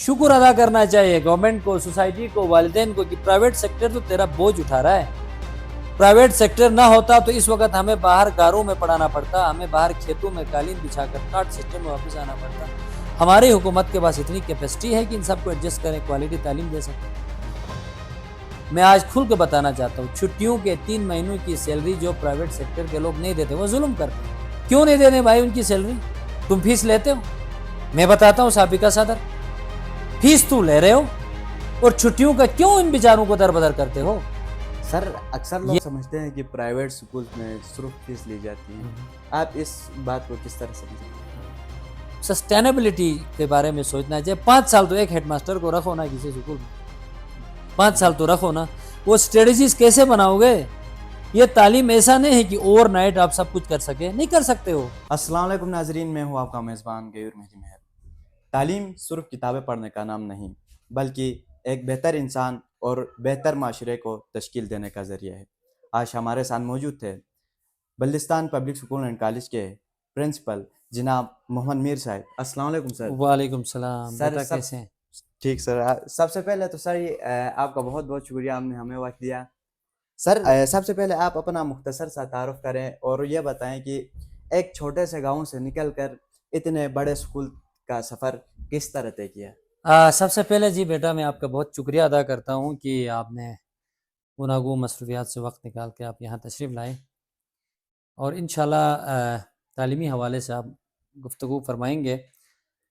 شکر ادا کرنا چاہیے گورنمنٹ کو، سوسائٹی کو، والدین کو کہ پرائیویٹ سیکٹر تو تیرا بوجھ اٹھا رہا ہے. پرائیویٹ سیکٹر نہ ہوتا تو اس وقت ہمیں باہر گاروں میں پڑھانا پڑتا، ہمیں باہر کھیتوں میں قالین بچھا کر کارڈ سسٹم میں واپس آنا پڑتا. ہماری حکومت کے پاس اتنی کیپیسٹی ہے کہ ان سب کو ایڈجسٹ کریں، کوالٹی تعلیم دے سکیں. میں آج کھل کے بتانا چاہتا ہوں، چھٹیوں کے 3 مہینوں کی سیلری جو پرائیویٹ سیکٹر کے لوگ نہیں دیتے، وہ ظلم کرتے ہیں. کیوں نہیں دیتے بھائی ان کی سیلری؟ تم فیس لیتے ہو؟ میں بتاتا ہوں سابقہ صدر، فیس تو لے رہے ہو اور چھٹیوں کا کیوں ان بیچاروں کو در بدر کرتے ہو؟ سر اکثر لوگ سمجھتے ہیں کہ پرائیویٹ سکولز میں صرف فیس لی جاتی ہے، آپ اس بات کو کس طرح سمجھتے ہیں؟ سسٹینیبلٹی کے بارے میں سوچنا چاہیے. 5 سال تو ایک ہیڈ ماسٹر کو رکھو نا کسی سکول میں، 5 سال تو رکھو نا. وہ اسٹریٹجیز کیسے بناؤ گے؟ یہ تعلیم ایسا نہیں ہے کہ اوور نائٹ آپ سب کچھ کر سکے، نہیں کر سکتے ہو. السلام علیکم ناظرین، میں ہوں آپ کا میزبان غیور مہدی مہر. تعلیم صرف کتابیں پڑھنے کا نام نہیں، بلکہ ایک بہتر انسان اور بہتر معاشرے کو تشکیل دینے کا ذریعہ ہے. آج ہمارے ساتھ موجود تھے Baltistan public school and college کے پرنسپل جناب محمد میر صاحب. السلام علیکم سر. وعلیکم السلام. سر بیٹا کیسے ہیں؟ ٹھیک سر. سب سے پہلے تو سر آپ کا بہت بہت شکریہ، آپ نے ہمیں وقت دیا. سر سب سے پہلے آپ اپنا مختصر سا تعارف کریں اور یہ بتائیں کہ ایک چھوٹے سے گاؤں سے نکل کر اتنے بڑے سکول کا سفر کس طرح طے کیا؟ سب سے پہلے جی بیٹا میں آپ کا بہت شکریہ ادا کرتا ہوں کہ آپ نے گناگو مصروفیات سے وقت نکال کے آپ یہاں تشریف لائے، اور انشاءاللہ تعلیمی حوالے سے آپ گفتگو فرمائیں گے.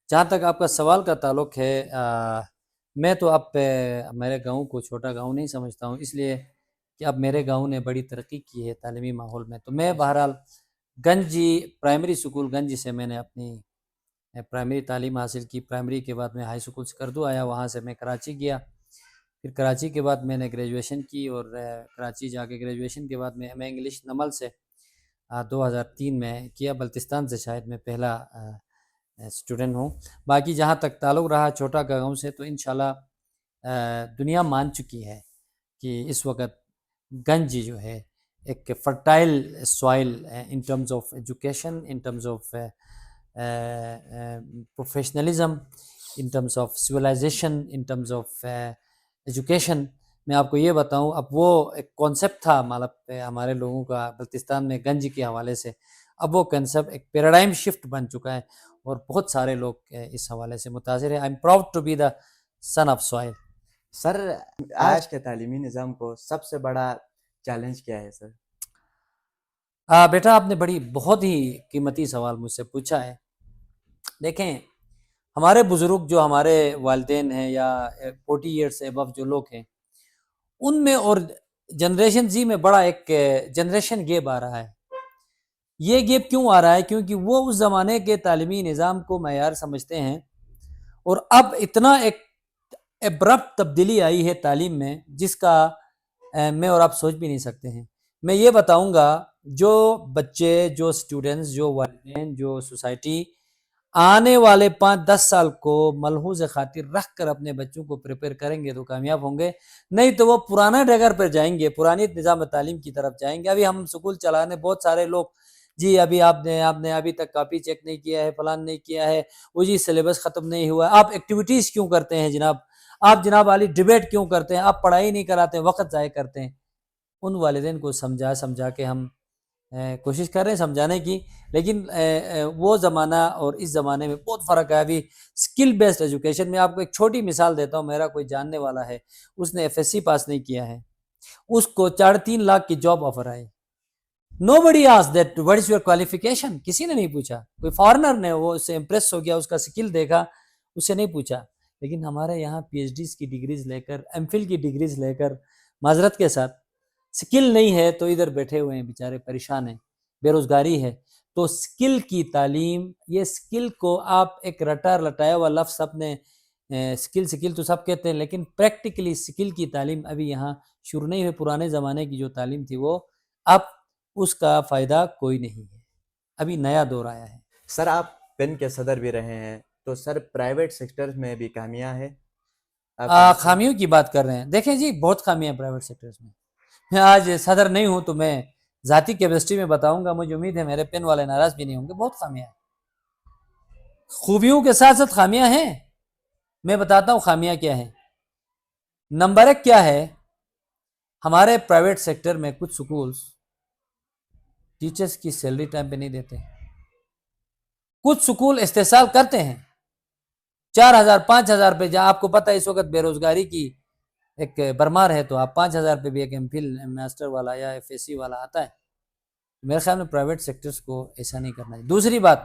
جہاں تک آپ کا سوال کا تعلق ہے، میں تو اب میرے گاؤں کو چھوٹا گاؤں نہیں سمجھتا ہوں، اس لیے کہ اب میرے گاؤں نے بڑی ترقی کی ہے تعلیمی ماحول میں. تو میں بہرحال گنجی پرائمری سکول گنجی سے میں نے اپنی پرائمری تعلیم حاصل کی. پرائمری کے بعد میں ہائی سکول سکردو آیا، وہاں سے میں کراچی گیا. پھر کراچی کے بعد میں نے گریجویشن کی، اور کراچی جا کے گریجویشن کے بعد میں ایم اے انگلش نمل سے 2003 میں کیا. بلتستان سے شاید میں پہلا اسٹوڈنٹ ہوں. باقی جہاں تک تعلق رہا چھوٹا گاؤں سے، تو انشاءاللہ دنیا مان چکی ہے کہ اس وقت گنج جو ہے ایک fertile soil in terms of education, in terms of professionalism, in terms of civilisation, in terms of education. میں آپ کو یہ بتاؤں، اب وہ ایک کانسیپٹ تھا ہمارے لوگوں کا بلتستان میں گنج کے حوالے سے، اب وہ کنسیپٹ ایک پیراڈائم شفٹ بن چکا ہے، اور بہت سارے لوگ اس حوالے سے متاثر ہیں. I am proud to be the son of soil. Sir آج کے تعلیمی نظام کو سب سے بڑا چیلنج کیا ہے سر؟ بیٹا آپ نے بہت ہی قیمتی سوال مجھ سے پوچھا ہے. دیکھیں، ہمارے بزرگ جو ہمارے والدین ہیں یا 40 ایئرس سے ابو جو لوگ ہیں، ان میں اور جنریشن زی میں بڑا ایک جنریشن گیپ آ رہا ہے. یہ گیپ کیوں آ رہا ہے؟ کیونکہ وہ اس زمانے کے تعلیمی نظام کو معیار سمجھتے ہیں، اور اب اتنا ایک ابرپٹ تبدیلی آئی ہے تعلیم میں جس کا میں اور آپ سوچ بھی نہیں سکتے ہیں. میں یہ بتاؤں گا، جو بچے، جو سٹوڈنٹس، جو والدین، جو سوسائٹی آنے والے 5-10 سال کو ملحوظ خاطر رکھ کر اپنے بچوں کو پریپئر کریں گے تو کامیاب ہوں گے، نہیں تو وہ پرانا ڈگر پر جائیں گے، پرانی نظام تعلیم کی طرف جائیں گے. ابھی ہم سکول چلانے بہت سارے لوگ، جی ابھی آپ نے ابھی تک کاپی چیک نہیں کیا ہے، پلان نہیں کیا ہے، وہ جی سلیبس ختم نہیں ہوا ہے. آپ ایکٹیویٹیز کیوں کرتے ہیں جناب؟ آپ جناب علی ڈیبیٹ کیوں کرتے ہیں؟ آپ پڑھائی نہیں کراتے، وقت ضائع کرتے ہیں. ان والدین کو سمجھا کے ہم کوشش کر رہے ہیں سمجھانے کی، لیکن وہ زمانہ اور اس زمانے میں بہت فرق ہے. ابھی سکل بیسڈ ایجوکیشن میں آپ کو ایک چھوٹی مثال دیتا ہوں. میرا کوئی جاننے والا ہے، اس نے FSC پاس نہیں کیا ہے، اس کو 3.5 لاکھ کی job offer I. Nobody asked that what is your qualification، کسی نے نہیں پوچھا. کوئی فارنر نے وہ اس سے امپریس ہو گیا، اس کا سکل دیکھا، اس سے نہیں پوچھا. لیکن ہمارے یہاں PhDs کی ڈگریز لے کر، MPhil کی ڈگریز لے کر، معذرت کے ساتھ سکل نہیں ہے تو ادھر بیٹھے ہوئے ہیں بیچارے، پریشان ہیں، بے روزگاری ہے. تو سکل کی تعلیم، یہ سکل کو آپ ایک رٹا لٹایا ہوا لفظ اپنے سکل تو سب کہتے ہیں، لیکن پریکٹیکلی سکل کی تعلیم ابھی یہاں شروع نہیں ہوئی. پرانے زمانے کی جو تعلیم تھی وہ اب اس کا فائدہ کوئی نہیں ہے، ابھی نیا دور آیا ہے. سر آپ پن کے صدر بھی رہے ہیں، تو سر پرائیویٹ سیکٹر میں بھی خامیاں ہیں؟ خامیوں کی بات کر رہے ہیں؟ دیکھیں جی، بہت خامیاں ہیں پرائیویٹ سیکٹرز میں. میں آج صدر نہیں ہوں تو میں ذاتی کیپیسٹی میں بتاؤں گا، مجھے امید ہے میرے پن والے ناراض بھی نہیں ہوں گے. بہت خامیاں ہیں، خوبیوں کے ساتھ ساتھ خامیاں ہیں. میں بتاتا ہوں خامیاں کیا ہیں. نمبر ایک کیا ہے، ہمارے پرائیویٹ سیکٹر میں کچھ سکولز ٹیچرز کی سیلری ٹائم پہ نہیں دیتے. کچھ سکول استحصال کرتے ہیں 4,000 5,000 پہ. جہاں آپ کو پتہ ہے اس وقت بے روزگاری کی ایک برمار ہے، تو آپ 5,000 پہ بھی ایک ایم فل ماسٹر والا یا ایف ایس سی والا آتا ہے. میرے خیال میں پرائیویٹ سیکٹرز کو ایسا نہیں کرنا چاہیے. دوسری بات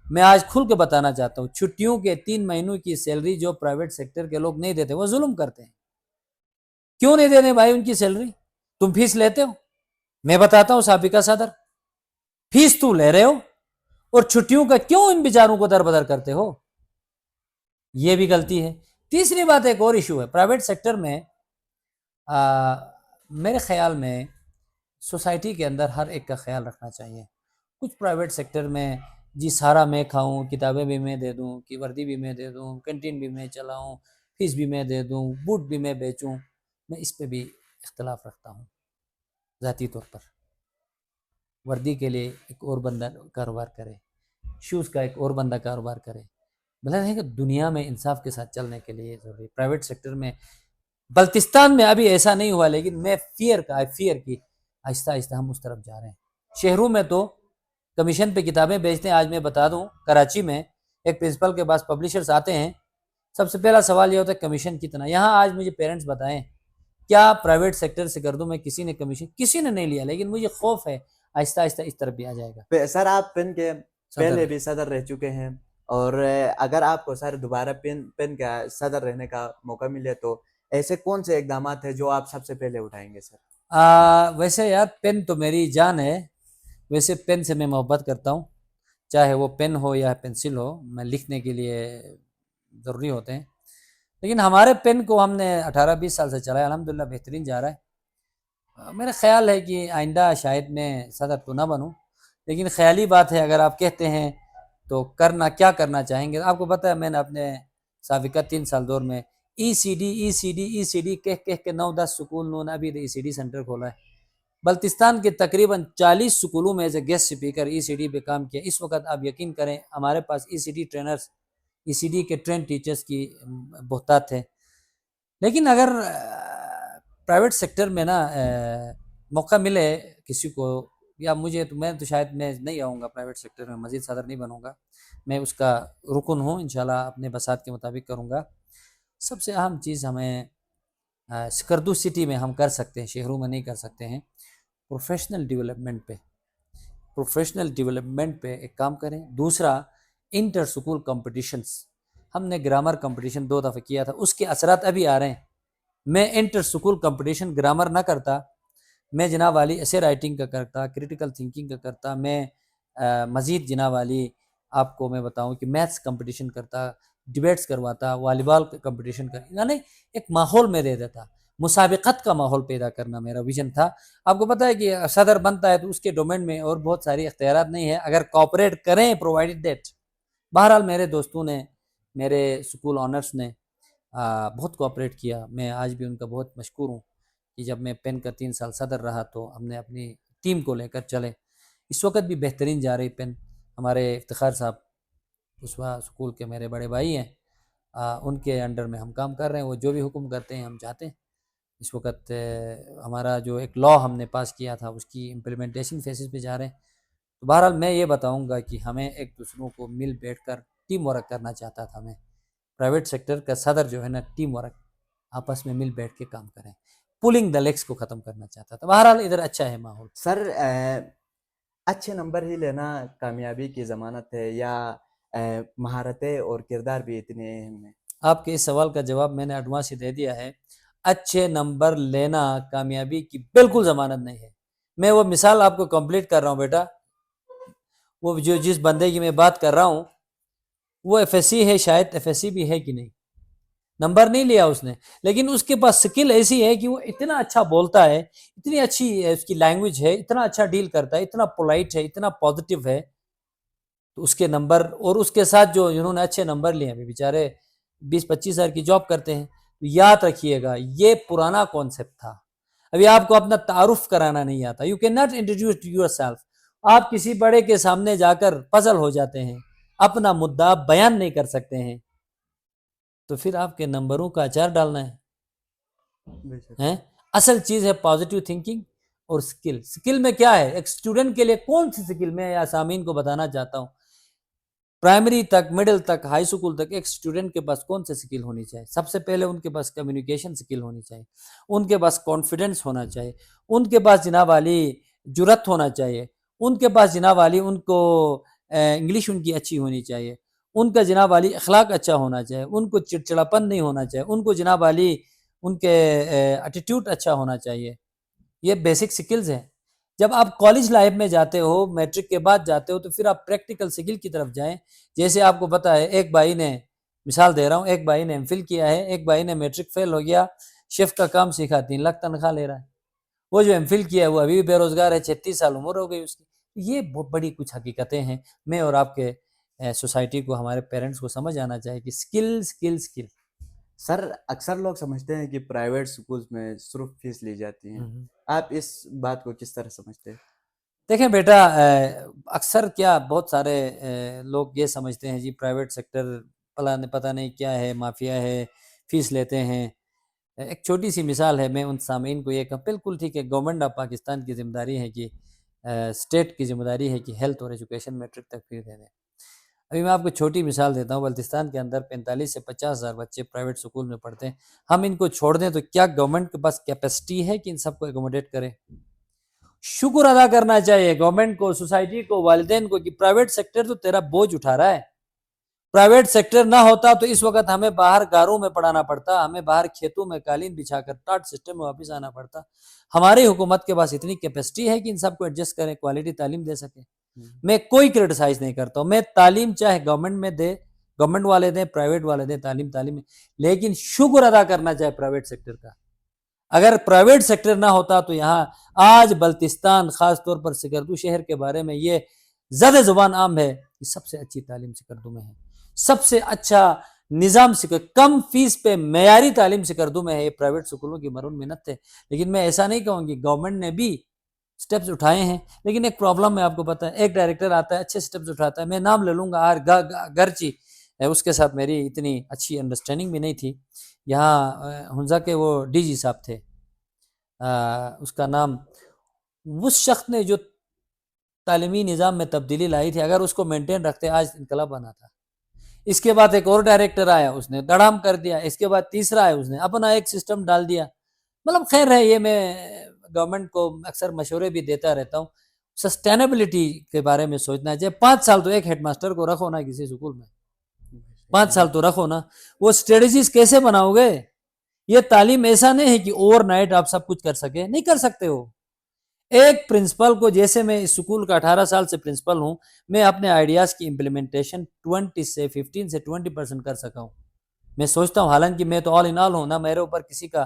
میں آج کھل کے بتانا چاہتا ہوں، چھٹیوں کے 3 مہینوں کی سیلری جو پرائیویٹ سیکٹر کے لوگ نہیں دیتے وہ ظلم کرتے ہیں. کیوں نہیں دیتے بھائی ان کی سیلری؟ تم فیس لیتے ہو، میں بتاتا ہوں سابقہ صدر، فیس تو لے رہے ہو اور چھٹیوں کا کیوں ان بیچاروں کو در بدر کرتے ہو؟ یہ بھی غلطی ہے. تیسری بات ایک اور ایشو ہے پرائیویٹ سیکٹر میں. میرے خیال میں سوسائٹی کے اندر ہر ایک کا خیال رکھنا چاہیے. کچھ پرائیویٹ سیکٹر میں جی سارا میں کھاؤں، کتابیں بھی میں دے دوں، کی وردی بھی میں دے دوں، کینٹین بھی میں چلاؤں، فیس بھی میں دے دوں، بوٹ بھی میں بیچوں. میں اس پہ بھی اختلاف رکھتا ہوں. ذاتی طور پر وردی کے لیے ایک اور بندہ کاروبار کرے، شوز کا ایک اور بندہ کاروبار کرے. بلا ہے کہ دنیا میں انصاف کے ساتھ چلنے کے لیے ضروری. پرائیویٹ سیکٹر میں بلتستان میں ابھی ایسا نہیں ہوا، لیکن میں فیئر کی آہستہ آہستہ ہم اس طرف جا رہے ہیں. شہروں میں تو کمیشن پہ کتابیں بیچتے ہیں. آج میں بتا دوں کراچی میں ایک پرنسپل کے پاس پبلشرز آتے ہیں، سب سے پہلا سوال یہ ہوتا ہے کمیشن کتنا. یہاں آج مجھے پیرنٹس بتائیں کیا پرائیویٹ سیکٹر سے گردوں میں کسی نے کمیشن کسی نے نہیں لیا، لیکن مجھے خوف ہے آہستہ آہستہ اس طرف بھی آ جائے گا. سر آپ پن کے پہلے بھی صدر رہ چکے ہیں، اور اگر آپ کو سر دوبارہ پن کا صدر رہنے کا موقع ملے تو ایسے کون سے اقدامات ہیں جو آپ سب سے پہلے اٹھائیں گے سر؟ ویسے یار پین تو میری جان ہے. ویسے پین سے میں محبت کرتا ہوں، چاہے وہ پین ہو یا پینسل ہو، میں لکھنے کے لیے ضروری ہوتے ہیں. لیکن ہمارے پین کو ہم نے 18-20 سال سے چلایا، الحمدللہ بہترین جا رہا ہے. میرا خیال ہے کہ آئندہ شاید میں صدر تو نہ بنوں، لیکن خیالی بات ہے. اگر آپ کہتے ہیں تو کیا کرنا چاہیں گے؟ آپ کو پتہ ہے میں نے اپنے سابقہ 3 سال دور میں ای سی ڈی کہہ کے 9-10 سکول نون ابھی ای سی ڈی سینٹر کھولا ہے. بلتستان کے تقریباً 40 سکولوں میں as a guest speaker E C D پہ کام کیا. اس وقت آپ یقین کریں ہمارے پاس E C D trainers, E C D کے ٹرین ٹیچرز کی بہتات ہے. لیکن اگر پرائیویٹ سیکٹر میں نا موقع ملے کسی کو یا مجھے، تو میں تو شاید میں نہیں آؤں گا پرائیویٹ سیکٹر میں، مزید صدر نہیں بنوں گا. میں اس کا رکن ہوں، انشاءاللہ اپنے بساط کے مطابق کروں گا. سب سے اہم چیز ہمیں سکردو سٹی میں ہم کر سکتے ہیں، شہروں میں نہیں کر سکتے ہیں. پروفیشنل ڈیولپمنٹ پہ ایک کام کریں. دوسرا انٹر سکول کمپٹیشنز، ہم نے گرامر کمپٹیشن 2 دفعہ کیا تھا، اس کے اثرات ابھی آ رہے ہیں. میں انٹر سکول کمپٹیشن گرامر نہ کرتا، میں جناب والی ایسے رائٹنگ کا کرتا، کریٹیکل تھنکنگ کا کرتا، میں مزید جناب والی آپ کو میں بتاؤں کہ میتھس کمپٹیشن کرتا، ڈیبیٹس کرواتا، والی بال کمپٹیشن کرتا، یعنی ایک ماحول میں دے دیتا. مسابقت کا ماحول پیدا کرنا میرا ویژن تھا. آپ کو پتہ ہے کہ صدر بنتا ہے تو اس کے ڈومین میں اور بہت ساری اختیارات نہیں ہے اگر کوآپریٹ کریں پرووائڈڈ دیٹ. بہرحال میرے دوستوں نے، میرے سکول آنرز نے بہت کوآپریٹ کیا. میں آج بھی ان کا بہت مشکور ہوں کہ جب میں پین کا 3 سال صدر رہا تو ہم نے اپنی ٹیم کو لے کر چلے. اس وقت بھی بہترین جا رہی پین. ہمارے افتخار صاحب اسوا سکول کے میرے بڑے بھائی ہیں، ان کے انڈر میں ہم کام کر رہے ہیں. وہ جو بھی حکم کرتے ہیں ہم چاہتے ہیں. اس وقت ہمارا جو ایک لا ہم نے پاس کیا تھا اس کی امپلیمنٹیشن فیسز پہ جا رہے ہیں. تو بہرحال میں یہ بتاؤں گا کہ ہمیں ایک دوسروں کو مل بیٹھ کر ٹیم ورک کرنا چاہتا تھا. میں پرائیویٹ سیکٹر کا صدر جو ہے نا ٹیم ورک، آپس میں مل بیٹھ کے کام کریں، پولنگ دا لیگس کو ختم کرنا چاہتا تھا. بہرحال ادھر اچھا ہے ماحول. سر اچھے نمبر ہی لینا کامیابی کی ضمانت ہے یا مہارتیں اور کردار بھی اتنے اہم ہیں؟ آپ کے اس سوال کا جواب میں نے ایڈوانس ہی دے دیا ہے. اچھے نمبر لینا کامیابی کی بالکل ضمانت نہیں ہے. میں وہ مثال آپ کو کمپلیٹ کر رہا ہوں بیٹا. وہ جو جس بندے کی میں بات کر رہا ہوں وہ ایف ایس سی ہے، شاید ایف ایس سی بھی ہے کہ نہیں، نمبر نہیں لیا اس نے، لیکن اس کے پاس سکل ایسی ہے کہ وہ اتنا اچھا بولتا ہے، اتنی اچھی اس کی لینگویج ہے، اتنا اچھا ڈیل کرتا ہے، اتنا پولائٹ ہے، اتنا پازیٹیو ہے. تو اس کے نمبر اور اس کے ساتھ جو انہوں نے اچھے نمبر لیے ہیں بیچارے 20-25 ہزار کی جاب کرتے ہیں. یاد رکھیے گا یہ پرانا کانسیپٹ تھا. ابھی آپ کو اپنا تعارف کرانا نہیں آتا. You can not introduce your self. آپ کسی بڑے کے سامنے جا کر پزل ہو جاتے ہیں، اپنا مدعا بیان نہیں کر سکتے ہیں. تو پھر آپ کے نمبروں کا اچار ڈالنا بے شک ہے. اصل چیز ہے پازیٹیو تھنکنگ اور سکل. سکل میں کیا ہے؟ ایک اسٹوڈنٹ کے لیے کون سی سکل میں یا سامعین کو بتانا چاہتا ہوں. پرائمری تک، مڈل تک، ہائی اسکول تک ایک اسٹوڈنٹ کے پاس کون سے سکل ہونی چاہیے؟ سب سے پہلے ان کے پاس کمیونیکیشن سکل ہونی چاہیے، ان کے پاس کانفیڈنس ہونا چاہیے، ان کے پاس جناب والی جرت ہونا چاہیے، ان کے پاس جناب والی ان کو انگلش ان کی اچھی ہونی چاہیے، ان کا جناب والی اخلاق اچھا ہونا چاہیے، ان کو چڑچڑاپن نہیں ہونا چاہیے، ان کو جناب والی ان کے ایٹیٹیوڈ اچھا ہونا چاہیے. یہ بیسک سکلز ہیں. جب آپ کالج لائف میں جاتے ہو، میٹرک کے بعد جاتے ہو، تو پھر آپ پریکٹیکل سکل کی طرف جائیں. جیسے آپ کو پتا ہے، ایک بھائی نے، مثال دے رہا ہوں، ایک بھائی نے ایم فل کیا ہے، ایک بھائی نے میٹرک فیل ہو گیا، شیف کا کام سیکھا، 3 لاکھ تنخواہ لے رہا ہے. وہ جو ایم فل کیا ہے وہ ابھی بھی بے روزگار ہے، 36 سال عمر ہو گئی اس کی. یہ بہت بڑی کچھ حقیقتیں ہیں. میں اور آپ کے سوسائٹی کو، ہمارے پیرنٹس کو سمجھ آنا چاہیے کہ سکل سکل سکل. سر اکثر لوگ سمجھتے ہیں کہ پرائیویٹ سکولز میں صرف فیس لی جاتی ہیں، آپ اس بات کو کس طرح سمجھتے ہیں؟ دیکھیں بیٹا، اکثر کیا بہت سارے لوگ یہ سمجھتے ہیں جی پرائیویٹ سیکٹر پتہ نہیں کیا ہے، مافیا ہے، فیس لیتے ہیں. ایک چھوٹی سی مثال ہے، میں ان سامعین کو یہ کہا، بالکل ٹھیک ہے، گورنمنٹ آف پاکستان کی ذمہ داری ہے کہ اسٹیٹ کی ذمہ داری ہے کہ ہیلتھ اور ایجوکیشن میٹرک تک فری دے دیں. ابھی میں آپ کو چھوٹی مثال دیتا ہوں. بلتستان کے اندر 45 سے 50 ہزار بچے پرائیویٹ سکول میں پڑھتے ہیں. ہم ان کو چھوڑ دیں تو کیا گورنمنٹ کے پاس کیپیسٹی ہے کہ ان سب کو ایکوموڈیٹ کرے؟ شکر ادا کرنا چاہیے گورنمنٹ کو، سوسائٹی کو، والدین کو کہ پرائیویٹ سیکٹر تو تیرا بوجھ اٹھا رہا ہے. پرائیویٹ سیکٹر نہ ہوتا تو اس وقت ہمیں باہر گاروں میں پڑھانا پڑتا، ہمیں باہر کھیتوں میں قالین بچھا کر ٹاٹ سسٹم میں واپس آنا پڑتا. ہماری حکومت کے پاس اتنی کیپیسٹی ہے کہ ان سب کو ایڈجسٹ کریں، کوالٹی تعلیم دے سکے. میں کوئی کرٹیسائز نہیں کرتا ہوں. میں تعلیم چاہے گورنمنٹ میں دے، گورنمنٹ والے دیں، پرائیویٹ والے دیں، تعلیم ہے، لیکن شکر ادا کرنا چاہے پرائیویٹ سیکٹر کا. اگر پرائیویٹ سیکٹر نہ ہوتا تو یہاں آج بلتستان، خاص طور پر سکردو شہر کے بارے میں یہ زد زبان عام ہے کہ سب سے اچھی تعلیم سکردو میں ہے، سب سے اچھا نظام کم فیس پہ معیاری تعلیم سکردو میں ہے. یہ پرائیویٹ سکولوں کی مرہون منت ہے. لیکن میں ایسا نہیں کہوں گی، گورنمنٹ نے بھی سٹیپس اٹھائے ہیں. لیکن ایک پرابلم ہے، آپ کو پتا ہے، ایک ڈائریکٹر آتا ہے، اچھے سٹیپس اٹھاتا ہے، میں نام لے لوں گا، گرچہ اس کے ساتھ میری اتنی اچھی انڈرسٹینڈنگ بھی نہیں تھی. یہاں ہنزا کے وہ ڈی جی صاحب تھے، اس کا نام، اس شخص نے جو تعلیمی نظام میں تبدیلی لائی تھی، اگر اس کو مینٹین رکھتے آج انقلاب بنا تھا. اس کے بعد ایک اور ڈائریکٹر آیا، اس نے دڑام کر دیا. اس کے بعد تیسرا آیا، اس نے اپنا ایک سسٹم ڈال دیا. مطلب خیر ہے، یہ میں گورنمنٹ کو اکثر مشورے بھی دیتا رہتا ہوں. سسٹینیبلٹی کے بارے میں سوچنا چاہیے. 5 سال تو ایک ہیڈ ماسٹر کو رکھو نا کسی سکول میں، 5 سال تو رکھو نا. وہ اسٹریٹجیز کیسے بناؤ گے؟ یہ تعلیم ایسا نہیں ہے کہ اوور نائٹ آپ سب کچھ کر سکے، نہیں کر سکتے ہو. ایک پرنسپل کو، جیسے میں اس سکول کا 18 سال سے پرنسپل ہوں، میں اپنے آئیڈیاز کی امپلیمنٹیشن 20 سے 15 سے 20% کر سکا ہوں. میں سوچتا ہوں، حالانکہ میں تو آل ان آل ہوں نا، میرے اوپر کسی کا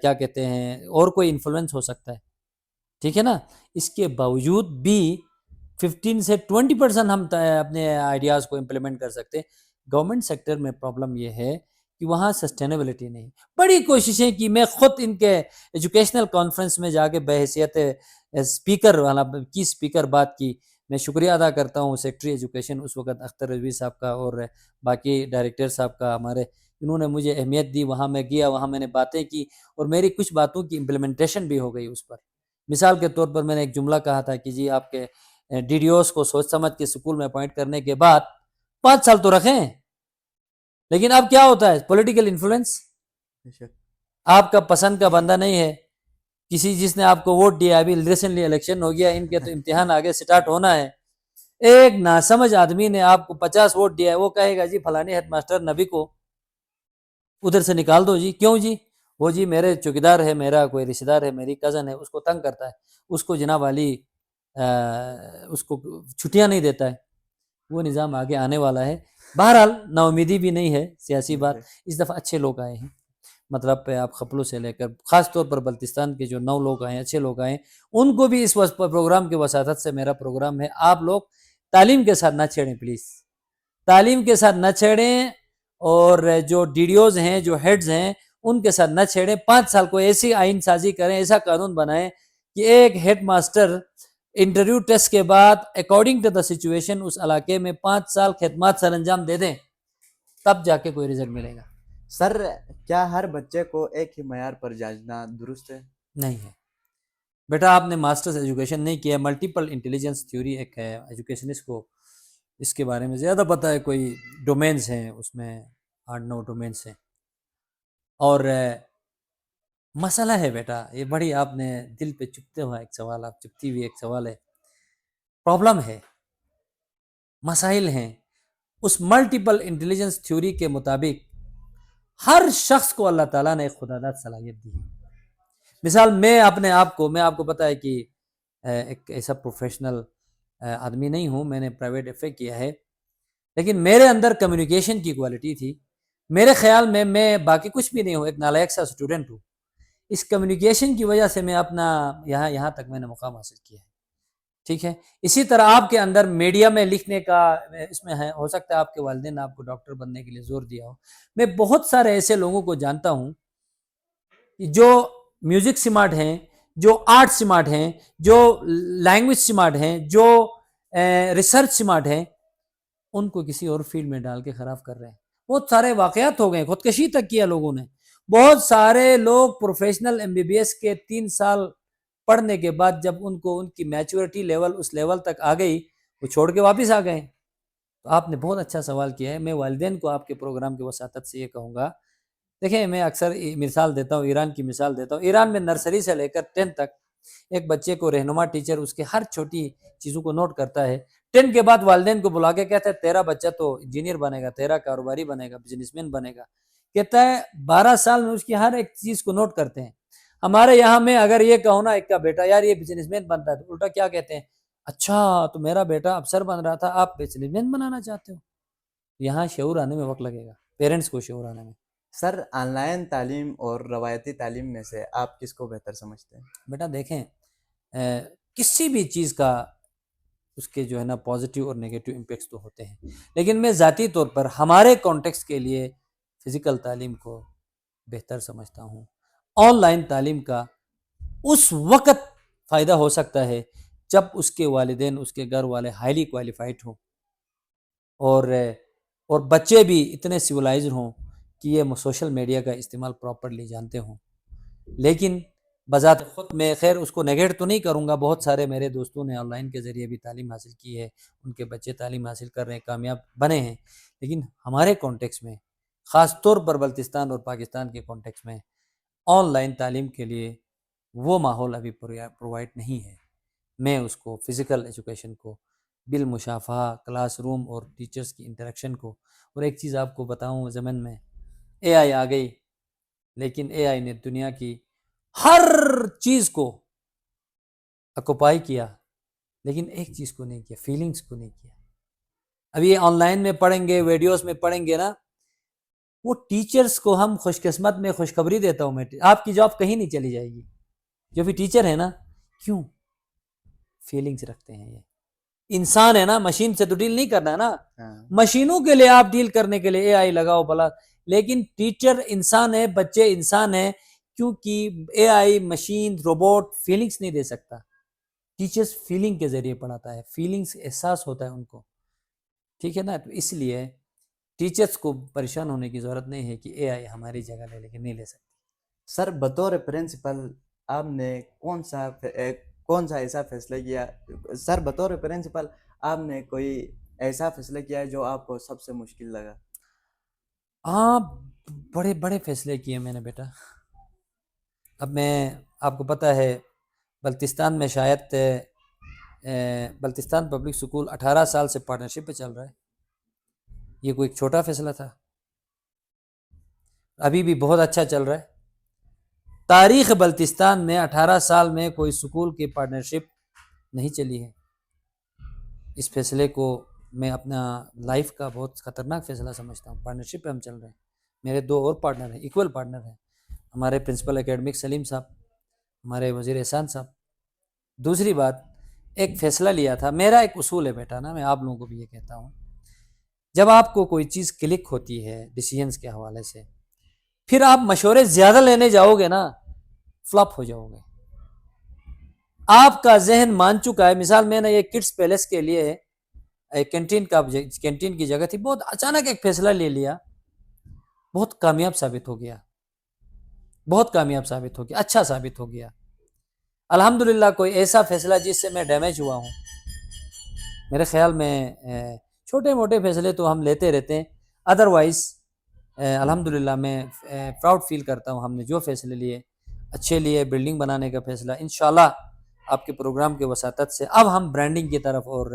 کیا کہتے ہیں اور کوئی انفلوئنس ہو سکتا ہے، ٹھیک ہے نا. اس کے باوجود بھی 15 سے 20% ہم اپنے آئیڈیاز کو امپلیمنٹ کر سکتے. گورنمنٹ سیکٹر میں پرابلم یہ ہے کہ وہاں سسٹینیبلٹی نہیں. بڑی کوششیں کی، میں خود ان کے ایجوکیشنل کانفرنس میں جا کے بحیثیت اسپیکر والا کی اسپیکر بات کی. میں شکریہ ادا کرتا ہوں سیکٹری ایجوکیشن اس وقت اختر رضوی صاحب کا اور باقی ڈائریکٹر صاحب کا، ہمارے، انہوں نے مجھے اہمیت دی. وہاں میں گیا، وہاں میں نے باتیں کی اور میری کچھ باتوں کی امپلیمنٹیشن بھی ہو گئی اس پر. مثال کے طور پر میں نے ایک جملہ کہا تھا کہ جی آپ کے ڈی ڈی اوز کو سوچ سمجھ کے سکول میں اپوائنٹ کرنے کے بعد 5 سال تو رکھیں. لیکن اب کیا ہوتا ہے؟ Political influence. آپ کا پسند کا بندہ نہیں ہے، کسی جس نے آپ کو ووٹ دیا، ابھی ریسنٹلی الیکشن ہو گیا، ان کے تو امتحان آگے سٹارٹ ہونا ہے. ایک ناسمجھ آدمی نے آپ کو 50 ووٹ دیا ہے، وہ کہے گا جی فلانی ہیڈ ماسٹر نبی کو ادھر سے نکال دو. جی کیوں؟ جی وہ جی میرے چوکیدار ہے، میرا کوئی رشتہ دار ہے، میری کزن ہے، اس کو تنگ کرتا ہے، اس کو جناب والی اس کو چھٹیاں نہیں دیتا ہے. وہ نظام آگے آنے والا ہے. بہرحال نا امیدی بھی نہیں ہے سیاسی بات. اس دفعہ اچھے لوگ آئے ہیں، مطلب آپ خپلوں سے لے کر خاص طور پر بلتستان کے جو 9 لوگ آئے ہیں، اچھے لوگ آئے ہیں. ان کو بھی اس پروگرام کے وساطت سے میرا پروگرام ہے، آپ لوگ تعلیم کے ساتھ نہ چھیڑیں پلیز، تعلیم کے ساتھ نہ چھیڑیں. اور جو ڈی ڈی اوز ہیں، جو ہیڈز ہیں، ان کے ساتھ نہ چھیڑیں. 5 سال کو ایسی آئین سازی کریں، ایسا قانون بنائیں کہ ایک ہیڈ ماسٹر انٹرویو ٹیسٹ کے بعد اکارڈنگ ٹو دا سچویشن اس علاقے میں 5 سال خدمات سر انجام دے دیں. تب جا کے کوئی رزلٹ ملے گا. سر کیا ہر بچے کو ایک ہی معیار پر جانچنا درست ہے؟ نہیں ہے بیٹا. آپ نے ماسٹرز ایجوکیشن نہیں کیا. ملٹیپل انٹیلیجنس تھیوری ایک ہے, ایجوکیشنسٹ کو اس کے بارے میں زیادہ پتہ ہے. کوئی ڈومینز ہیں اس میں, 8-9 ڈومینز ہیں. اور مسئلہ ہے بیٹا, یہ بڑی آپ نے دل پہ چپتے ہوا ایک سوال, آپ چپتی ہوئی ایک سوال ہے, پرابلم ہے, مسائل ہیں. اس ملٹیپل انٹیلیجنس تھیوری کے مطابق ہر شخص کو اللہ تعالیٰ نے ایک خداداد صلاحیت دی ہے. مثال میں اپنے آپ کو پتہ ہے کہ ایک ایسا پروفیشنل آدمی نہیں ہوں, میں نے پرائیویٹ ایف اے کیا ہے, لیکن میرے اندر کمیونیکیشن کی کوالٹی تھی. میرے خیال میں باقی کچھ بھی نہیں ہوں, ایک نالائق سا اسٹوڈنٹ ہوں. اس کمیونیکیشن کی وجہ سے میں اپنا یہاں تک میں نے مقام حاصل کیا ہے. ٹھیک ہے, اسی طرح آپ کے اندر میڈیا میں لکھنے کا اس میں ہے, ہو سکتا ہے آپ کے والدین آپ کو ڈاکٹر بننے کے لیے زور دیا ہو. میں بہت سارے ایسے لوگوں کو جانتا ہوں جو میوزک سمارٹ ہیں, جو آرٹ سمارٹ ہیں, جو لینگویج سمارٹ ہیں, جو ریسرچ سمارٹ ہیں, ان کو کسی اور فیلڈ میں ڈال کے خراب کر رہے ہیں. بہت سارے واقعات ہو گئے, خودکشی تک کیا لوگوں نے. بہت سارے لوگ پروفیشنل MBBS کے 3 سال پڑھنے کے بعد جب ان کو ان کی میچورٹی لیول اس لیول تک آ گئی, وہ چھوڑ کے واپس آ گئے. تو آپ نے بہت اچھا سوال کیا ہے. میں والدین کو آپ کے پروگرام کی وساطت سے یہ کہوں گا, دیکھیں میں اکثر مثال دیتا ہوں, ایران کی مثال دیتا ہوں. ایران میں نرسری سے لے کر 10 تک ایک بچے کو رہنما ٹیچر اس کے ہر چھوٹی چیزوں کو نوٹ کرتا ہے. 10 کے بعد والدین کو بلا کے کہتا ہے تیرا بچہ تو انجینئر بنے گا, تیرا کاروباری بنے گا, بزنس مین بنے گا. کہتا ہے 12 سال میں اس کی ہر ایک چیز کو نوٹ کرتے ہیں. ہمارے یہاں میں اگر یہ کہوں نا ایک کا بیٹا یار یہ بزنس مین بنتا ہے, تو الٹا کیا کہتے ہیں, اچھا تو میرا بیٹا افسر بن رہا تھا, آپ بزنس مین بنانا چاہتے ہو. یہاں شعور آنے میں وقت لگے گا, پیرنٹس کو شعور آنے میں. سر آن لائن تعلیم اور روایتی تعلیم میں سے آپ کس کو بہتر سمجھتے ہیں؟ بیٹا دیکھیں کسی بھی چیز کا اس کے جو ہے نا پازیٹیو اور نیگیٹو امپیکٹس تو ہوتے ہیں, لیکن میں ذاتی طور پر ہمارے کانٹیکسٹ کے لیے فزیکل تعلیم کو بہتر سمجھتا ہوں. آن لائن تعلیم کا اس وقت فائدہ ہو سکتا ہے جب اس کے والدین, اس کے گھر والے ہائیلی کوالیفائڈ ہوں اور بچے بھی اتنے سیولائزڈ ہوں کہ یہ سوشل میڈیا کا استعمال پراپرلی جانتے ہوں. لیکن بذات خود میں خیر اس کو نیگیٹ تو نہیں کروں گا, بہت سارے میرے دوستوں نے آن لائن کے ذریعے بھی تعلیم حاصل کی ہے, ان کے بچے تعلیم حاصل کر رہے ہیں, کامیاب بنے ہیں. لیکن ہمارے کانٹیکس میں خاص طور پر بلتستان اور پاکستان کے کانٹیکس میں آن لائن تعلیم کے لیے وہ ماحول ابھی پرووائڈ نہیں ہے. میں اس کو فزیکل ایجوکیشن کو بالمشافہہ کلاس روم اور ٹیچرز کی انٹریکشن کو. اور ایک چیز آپ کو بتاؤں, زمین میں اے آئی آ گئی, لیکن اے آئی نے دنیا کی ہر چیز کو اکوپائی کیا, لیکن ایک چیز کو نہیں کیا, فیلنگز کو نہیں کیا. ابھی آن لائن میں پڑھیں گے, ویڈیوز میں پڑھیں گے نا, وہ ٹیچرز کو ہم خوش قسمت میں خوشخبری دیتا ہوں میں, آپ کی جاب کہیں نہیں چلی جائے گی. جو بھی ٹیچر ہے نا, کیوں فیلنگز رکھتے ہیں. یہ انسان ہے نا, مشین سے تو ڈیل نہیں کرنا ہے نا. مشینوں کے لیے آپ ڈیل کرنے کے لیے اے آئی لگاؤ بلا, لیکن ٹیچر انسان ہے, بچے انسان ہیں. کیونکہ اے آئی, مشین, روبوٹ فیلنگز نہیں دے سکتا. ٹیچرز فیلنگ کے ذریعے پڑھاتا ہے, فیلنگز احساس ہوتا ہے ان کو. ٹھیک ہے نا, تو اس لیے ٹیچرز کو پریشان ہونے کی ضرورت نہیں ہے کہ اے آئی ہماری جگہ لے, لیکن نہیں لے سکتی. سر بطور پرنسپل آپ نے کون سا ایسا فیصلہ کیا, سر بطور پرنسپل آپ نے کوئی ایسا فیصلہ کیا جو آپ کو سب سے مشکل لگا؟ ہاں, بڑے بڑے فیصلے کیے میں نے بیٹا. اب میں آپ کو پتہ ہے بلتستان میں شاید بلتستان پبلک سکول 18 سال سے پارٹنرشپ پہ چل رہا ہے. یہ کوئی ایک چھوٹا فیصلہ تھا, ابھی بھی بہت اچھا چل رہا ہے. تاریخ بلتستان میں 18 سال میں کوئی سکول کی پارٹنرشپ نہیں چلی ہے. اس فیصلے کو میں اپنا لائف کا بہت خطرناک فیصلہ سمجھتا ہوں. پارٹنرشپ پہ ہم چل رہے ہیں, میرے 2 اور پارٹنر ہیں, ایکول پارٹنر ہیں, ہمارے پرنسپل اکیڈمک سلیم صاحب, ہمارے وزیر احسان صاحب. دوسری بات, ایک فیصلہ لیا تھا, میرا ایک اصول ہے بیٹا نا, میں آپ لوگوں کو بھی یہ کہتا ہوں, جب آپ کو کوئی چیز کلک ہوتی ہے ڈیسیژنز کے حوالے سے, پھر آپ مشورے زیادہ لینے جاؤ گے نا, فلپ ہو جاؤ گے. آپ کا ذہن مان چکا ہے. مثال میں نے یہ کڈس پیلیس کے لیے کینٹین کی جگہ تھی, بہت اچانک ایک فیصلہ لے لیا, بہت کامیاب ثابت ہو گیا، بہت کامیاب ثابت ہو گیا، اچھا ثابت ہو گیا الحمدللہ۔ کوئی ایسا فیصلہ جس سے میں ڈیمیج ہوا ہوں، میرے خیال میں چھوٹے موٹے فیصلے تو ہم لیتے رہتے ہیں، ادروائز الحمدللہ میں پراؤڈ فیل کرتا ہوں ہم نے جو فیصلے لیے اچھے لیے۔ بلڈنگ بنانے کا فیصلہ انشاءاللہ آپ کے پروگرام کے وساطت سے اب ہم برانڈنگ کی طرف اور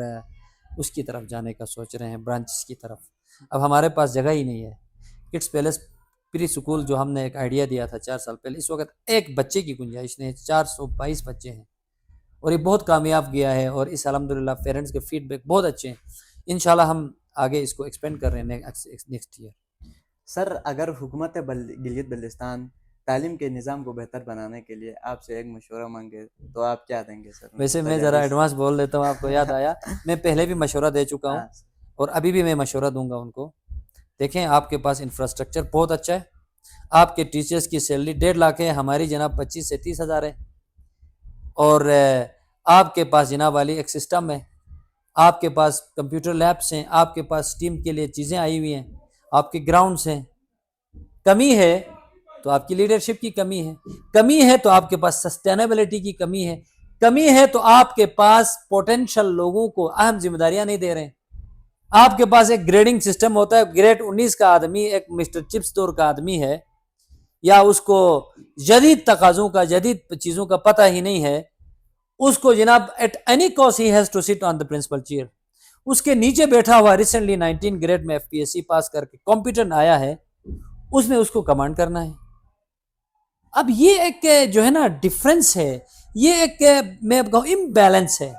اس کی طرف جانے کا سوچ رہے ہیں، برانچز کی طرف۔ اب ہمارے پاس جگہ ہی نہیں ہے۔ کڈس پیلس پری سکول جو ہم نے ایک آئیڈیا دیا تھا 4 سال پہلے، اس وقت ایک بچے کی گنجائش نہیں، 422 بچے ہیں اور یہ بہت کامیاب گیا ہے، اور اس الحمدللہ پیرنٹس کے فیڈ بیک بہت اچھے ہیں۔ انشاءاللہ ہم آگے اس کو ایکسپینڈ کر رہے ہیں نیکسٹ ایئر۔ سر اگر حکومت گلگت بلتستان تعلیم کے نظام کو بہتر بنانے کے لیے آپ سے ایک مشورہ مانگے تو آپ کیا دیں گے سر؟ ویسے میں ذرا ایڈوانس بول دیتا ہوں، آپ کو یاد آیا میں پہلے بھی مشورہ دے چکا ہوں اور ابھی بھی میں مشورہ دوں گا ان کو۔ دیکھیں آپ کے پاس انفراسٹرکچر بہت اچھا ہے، آپ کے ٹیچرز کی سیلری 1.5 لاکھ ہے، ہماری جناب 25 سے 30 ہزار ہے، اور آپ کے پاس جناب والی ایک سسٹم ہے، آپ کے پاس کمپیوٹر لیبس ہیں، آپ کے پاس ٹیم کے لیے چیزیں آئی ہوئی ہیں، آپ کے گراؤنڈز ہیں۔ کمی ہے تو آپ کی لیڈرشپ کی کمی ہے، کمی ہے تو آپ کے پاس سسٹینیبلٹی کی کمی ہے، کمی ہے تو آپ کے پاس پوٹینشل لوگوں کو اہم ذمہ داریاں نہیں دے رہے ہیں۔ آپ کے پاس ایک گریڈنگ سسٹم ہوتا ہے، گریڈ 19 کا آدمی ایک مسٹر چپس دور کا آدمی ہے، یا اس کو جدید تقاضوں کا، جدید چیزوں کا پتہ ہی نہیں ہے، اس کو جناب at any cost he has to sit on the principal chair. اس کے نیچے بیٹھا ہوا ریسنٹلی 19 گریڈ میں FPSC پاس کر کے کمپیٹنٹ آیا ہے، اس میں اس کو کمانڈ کرنا ہے۔ اب یہ ایک جو ہے نا ڈفرنس ہے، یہ ایک میں کہوں امبیلنس ہے۔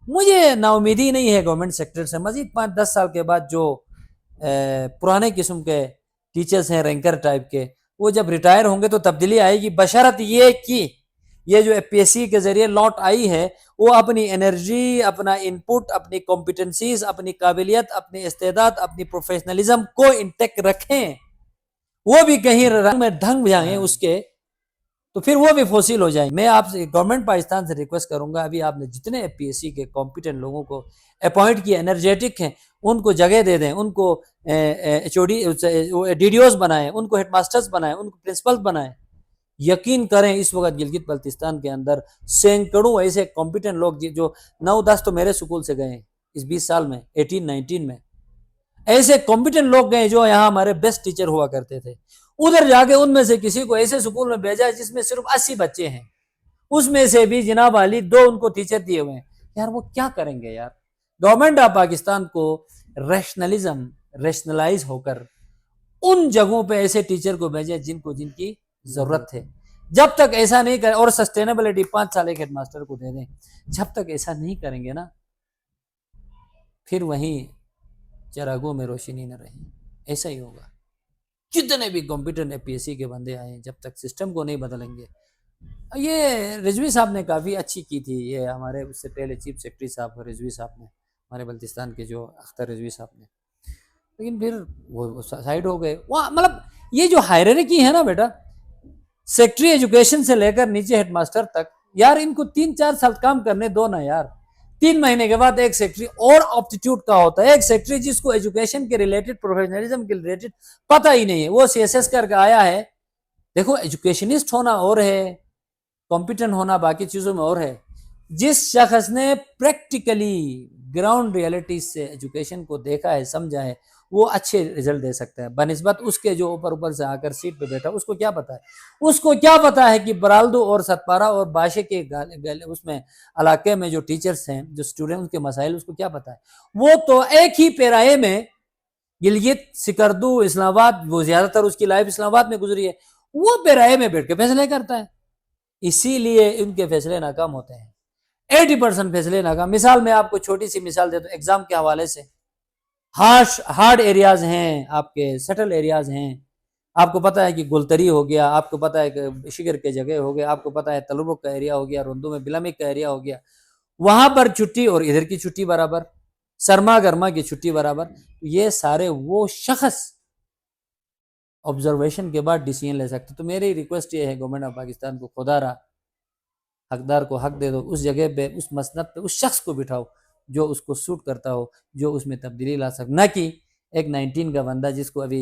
مجھے نا امیدی نہیں ہے گورنمنٹ سیکٹر سے، مزید 5-10 سال کے بعد جو پرانے قسم کے ٹیچرز ہیں رینکر ٹائپ کے، وہ جب ریٹائر ہوں گے تو تبدیلی آئے گی، بشرط یہ کہ یہ جو FPSC کے ذریعے لوٹ آئی ہے وہ اپنی انرجی، اپنا انپٹ، اپنی کمپیٹنسیز، اپنی قابلیت، اپنی استعداد، اپنی پروفیشنلزم کو انٹیک رکھیں، وہ بھی کہیں رنگ میں ڈھنگ جائیں اس کے، تو پھر وہ بھی فوسیل ہو جائیں۔ میں آپ سے گورنمنٹ پاکستان سے ریکویسٹ کروں گا، ابھی آپ نے جتنے FPSC کے کمپیٹنٹ لوگوں کو اپوائنٹ کیا، انرجیٹک ہیں، ان کو جگہ دے دیں، ان کو DDOs بنائیں، ان کو ہیڈ ماسٹرز بنائیں، ان کو پرنسپل بنائیں۔ یقین کریں اس وقت گلگت بلتستان کے اندر سینکڑوں ایسے کمپیٹنٹ لوگ جو 9-10 تو میرے سکول سے گئے ہیں اس 20 سال میں، 18-19 میں ایسے کمپیٹنٹ لوگ گئے جو یہاں ہمارے بیسٹ ٹیچر ہوا کرتے تھے، ادھر جا کے ان میں سے کسی کو ایسے سکول میں بھیجا جس میں صرف 80 بچے ہیں، اس میں سے بھی جناب علی 2 ان کو ٹیچر دیے ہوئے ہیں۔ یار وہ کیا کریں گے یار؟ گورنمنٹ آف پاکستان کو ریشنلائز ہو کر ان جگہوں پہ ایسے ٹیچر کو بھیجے جن کی ضرورت ہے۔ جب تک ایسا نہیں کریں، اور سسٹینیبلٹی 5 سال ایک ہیڈ ماسٹر کو دے دیں، جب تک ایسا نہیں کریں گے نا، پھر وہیں چراغوں میں روشنی نہ رہے، ایسا ہی ہوگا۔ جتنے بھی کمپیوٹر FPSC کے بندے آئے ہیں، جب تک سسٹم کو نہیں بدلیں گے۔ یہ رضوی صاحب نے کافی اچھی کی تھی، یہ ہمارے اس سے پہلے چیف سیکرٹری صاحب رضوی صاحب نے، ہمارے بلتستان کے جو اختر رضوی صاحب نے، لیکن پھر وہ سائیڈ ہو گئے۔ وہ مطلب یہ جو ہائرارکی ہے نا بیٹا، سیکٹری ایجوکیشن سے لے کر نیچے ہیڈ ماسٹر تک، یار ان کو 3-4 سال کام کرنے دو نا یار۔ 3 مہینے کے بعد ایک سیکٹری اور آپٹیٹیوڈ کا ہوتا ہے، ایک سیکٹری جس کو ایجوکیشن کے ریلیٹڈ، پروفیشنلزم کے ریلیٹڈ پتہ ہی نہیں ہے، وہ CSS کر کے آیا ہے۔ دیکھو ایجوکیشنسٹ ہونا اور ہے، کمپیٹنٹ ہونا باقی چیزوں میں اور ہے۔ جس شخص نے پریکٹیکلی گراؤنڈ ریئلٹیز سے ایجوکیشن کو دیکھا ہے، سمجھا ہے، وہ اچھے رزلٹ دے سکتا ہے، بنسبت اس کے جو اوپر سے آ کر سیٹ پہ بیٹھا، اس کو کیا پتا ہے؟ اس کو کیا پتا ہے کہ برالدو اور ستپارہ اور باشے کے اس میں علاقے میں جو ٹیچرز ہیں، جو اسٹوڈنٹس کے مسائل، اس کو کیا پتا ہے؟ وہ تو ایک ہی پیرائے میں گلگت، سکردو، اسلام آباد، وہ زیادہ تر اس کی لائف اسلام آباد میں گزری ہے، وہ پیرائے میں بیٹھ کے فیصلے کرتا ہے، اسی لیے ان کے فیصلے ناکام ہوتے ہیں۔ 80% فیصلے ناکام۔ مثال میں آپ کو چھوٹی سی مثال دے دوں ایگزام کے حوالے سے، ہارڈ ایریاز ہیں، آپ کے سٹل ایریاز ہیں، آپ کو پتا ہے کہ گلتری ہو گیا، آپ کو پتا ہے کہ شگر کے جگہ ہو گیا، آپ کو پتا ہے تلبرک کا ایریا ہو گیا، رندو میں بلامک کا ایریا ہو گیا، وہاں پر چھٹی اور ادھر کی چھٹی برابر، سرما گرما کی چھٹی برابر۔ یہ سارے وہ شخص آبزرویشن کے بعد ڈیسیژن لے سکتے۔ تو میری ریکویسٹ یہ ہے گورنمنٹ آف پاکستان کو، خدا را حقدار کو حق دے دو، اس جگہ پہ، اس مسند پہ اس شخص کو بٹھاؤ جو اس کو سوٹ کرتا ہو، جو اس میں تبدیلی لا سکے، نہ کہ ایک 19 کا بندہ جس کو ابھی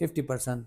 50%